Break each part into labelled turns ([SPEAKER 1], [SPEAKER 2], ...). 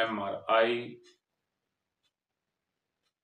[SPEAKER 1] MRI,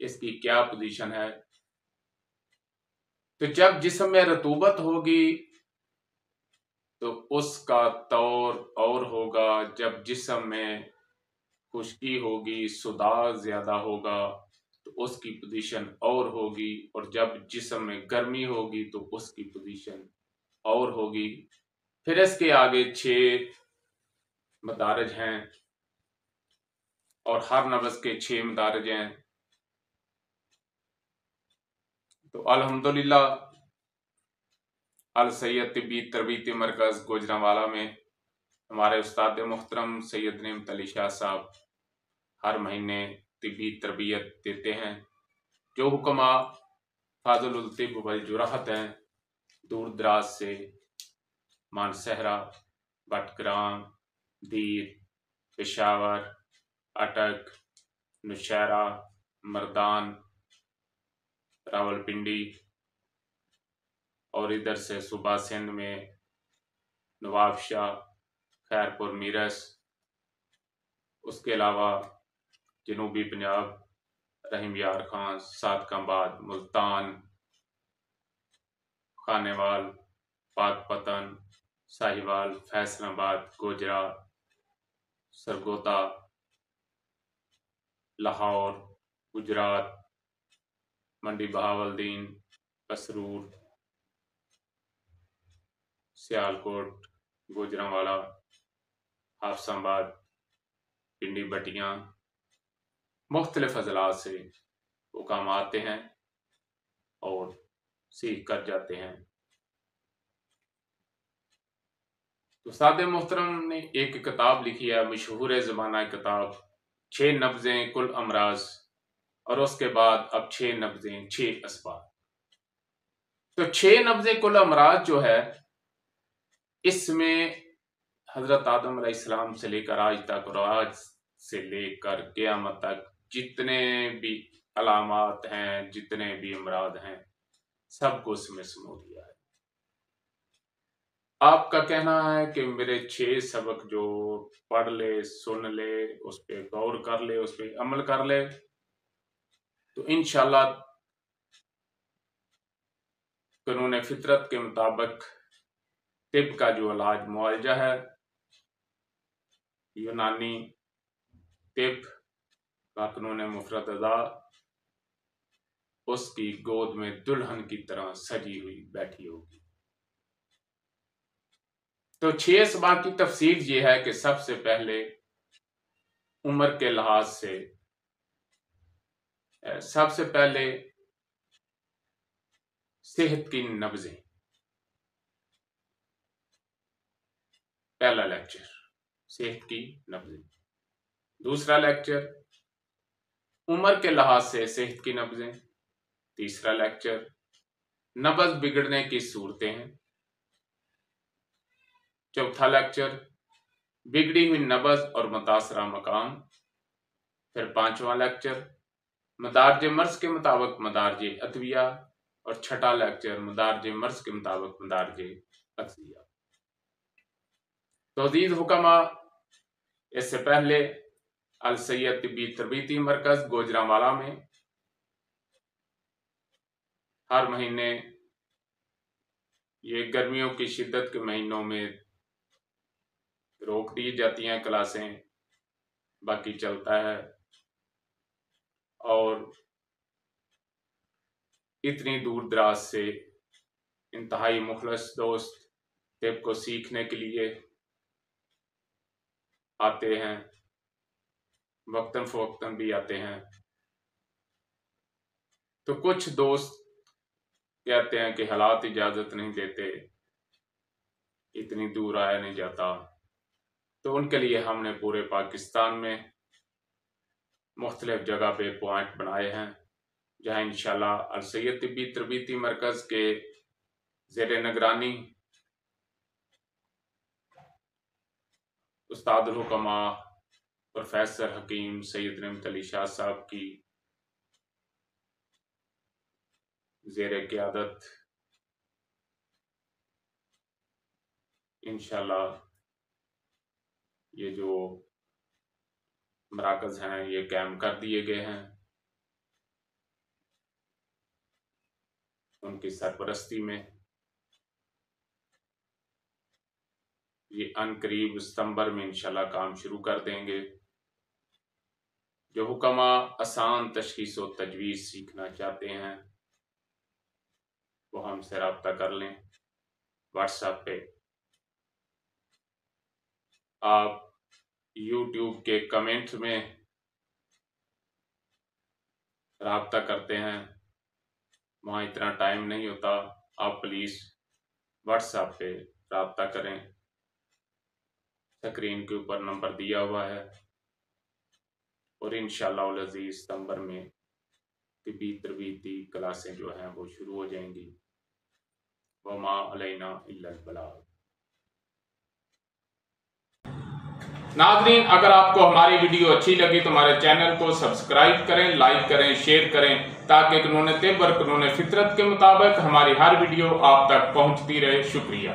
[SPEAKER 1] اس کی کیا position ہے؟ تو جب جسم میں رطوبت ہوگی تو اس کا طور اور ہوگا، جب جسم میں خشکی ہوگی، صداع زیادہ ہوگا تو اس کی پوزیشن اور ہوگی، اور جب جسم میں گرمی ہوگی تو اس کی پوزیشن اور ہوگی۔ پھر اس کے آگے 6 مدارج ہیں اور ہر نبض کے 6 مدارج ہیں۔ تو الحمدللہ السید طبی تربیتی مرکز گوجرانوالہ میں ہمارے استاد محترم سید نعمت علی شاہ صاحب ہر مہینے طبی تربیت دیتے ہیں۔ جو حکماء فاضل الطب والجراحت ہیں، دور دراز سے مانسہرہ، بٹگرام، دیر، پشاور، اٹک، نوشہرہ، مردان، راولپنڈی اور ادھر سے صوبہ سندھ میں نواب شاہ، خیرپور، میرس، اس کے علاوہ جنوبی پنجاب رحیم یار خان، صادقہ آباد، ملتان، خانیوال، پاک پتن، ساہیوال، فیصل آباد، گوجرا، سرگودا، لاہور، گجرات، منڈی بہاولدین، قصرور، سیالکوٹ، گوجرانوالہ، حافظ آباد، پنڈی بٹیاں، مختلف اضلاع سے حکام آتے ہیں اور سیکھ کر جاتے ہیں۔ استاد محترم نے ایک کتاب لکھی ہے، مشہور زمانہ کتاب 6 نبضیں کل امراض، اور اس کے بعد اب 6 نبضیں 6 اسباب۔ تو 6 نبضیں کل امراض جو ہے، اس میں حضرت آدم علیہ السلام سے لے کر آج تک اور آج سے لے کر قیامت تک جتنے بھی علامات ہیں، جتنے بھی امراض ہیں، سب کو اس میں سمو دیا ہے۔ آپ کا کہنا ہے کہ میرے 6 سبق جو پڑھ لے، سن لے، اس پہ غور کر لے، اس پہ عمل کر لے تو انشاءاللہ قانون فطرت کے مطابق طب کا جو علاج معالجہ ہے، یونانی طب کا قانون مفرد ادا، اس کی گود میں دلہن کی طرح سجی ہوئی بیٹھی ہوگی۔ تو 6 اسباق کی تفصیل یہ ہے کہ سب سے پہلے عمر کے لحاظ سے سب سے پہلے صحت کی نبضیں، پہلا لیکچر صحت کی نبضیں۔ دوسرا لیکچر عمر کے لحاظ سے صحت کی نبضیں۔ تیسرا لیکچر نبض بگڑنے کی صورتیں ہیں۔ چوتھا لیکچر بگڑی ہوئی نبض اور متاثرہ مقام۔ پھر 5واں لیکچر مدارج مرض کے مطابق مدارج ادویہ، اور چھٹا لیکچر مدارج مرض کے مطابق مدارج ادویہ۔ تو عزیز حکماء، اس سے پہلے السید طبی تربیتی مرکز گوجرانوالہ میں ہر مہینے، یہ گرمیوں کی شدت کے مہینوں میں روک دی جاتی ہیں کلاسیں، باقی چلتا ہے، اور اتنی دور دراز سے انتہائی مخلص دوست طب کو سیکھنے کے لیے آتے ہیں، وقتاً فوقتاً بھی آتے ہیں۔ تو کچھ دوست کہتے ہیں کہ حالات اجازت نہیں دیتے، اتنی دور آیا نہیں جاتا، تو ان کے لیے ہم نے پورے پاکستان میں مختلف جگہ پہ پوائنٹ بنائے ہیں، جہاں انشاءاللہ السید طبی تربیتی مرکز کے زیر نگرانی استاد الحکماء پروفیسر حکیم سید نعمت علی شاہ صاحب کی زیر قیادت انشاءاللہ یہ جو مراکز ہیں یہ قائم کر دیے گئے ہیں۔ ان کی سرپرستی میں یہ ان قریب ستمبر میں انشاءاللہ کام شروع کر دیں گے۔ جو حکما آسان تشخیص و تجویز سیکھنا چاہتے ہیں وہ ہم سے رابطہ کر لیں۔ واٹس ایپ پہ آپ یوٹیوب کے کمنٹ میں رابطہ کرتے ہیں، وہاں اتنا ٹائم نہیں ہوتا، آپ پلیز واٹس ایپ پہ رابطہ کریں۔ اسکرین کے اوپر نمبر دیا ہوا ہے، اور انشاءاللہ العزیز ستمبر میں طبی تربیتی کلاسیں جو ہیں وہ شروع ہو جائیں گی۔ وما علینا الا البلاغ۔ ناظرین، اگر آپ کو ہماری ویڈیو اچھی لگی تو ہمارے چینل کو سبسکرائب کریں، لائک کریں، شیئر کریں، تاکہ قانون طب اور قانون فطرت کے مطابق ہماری ہر ویڈیو آپ تک پہنچتی رہے۔ شکریہ۔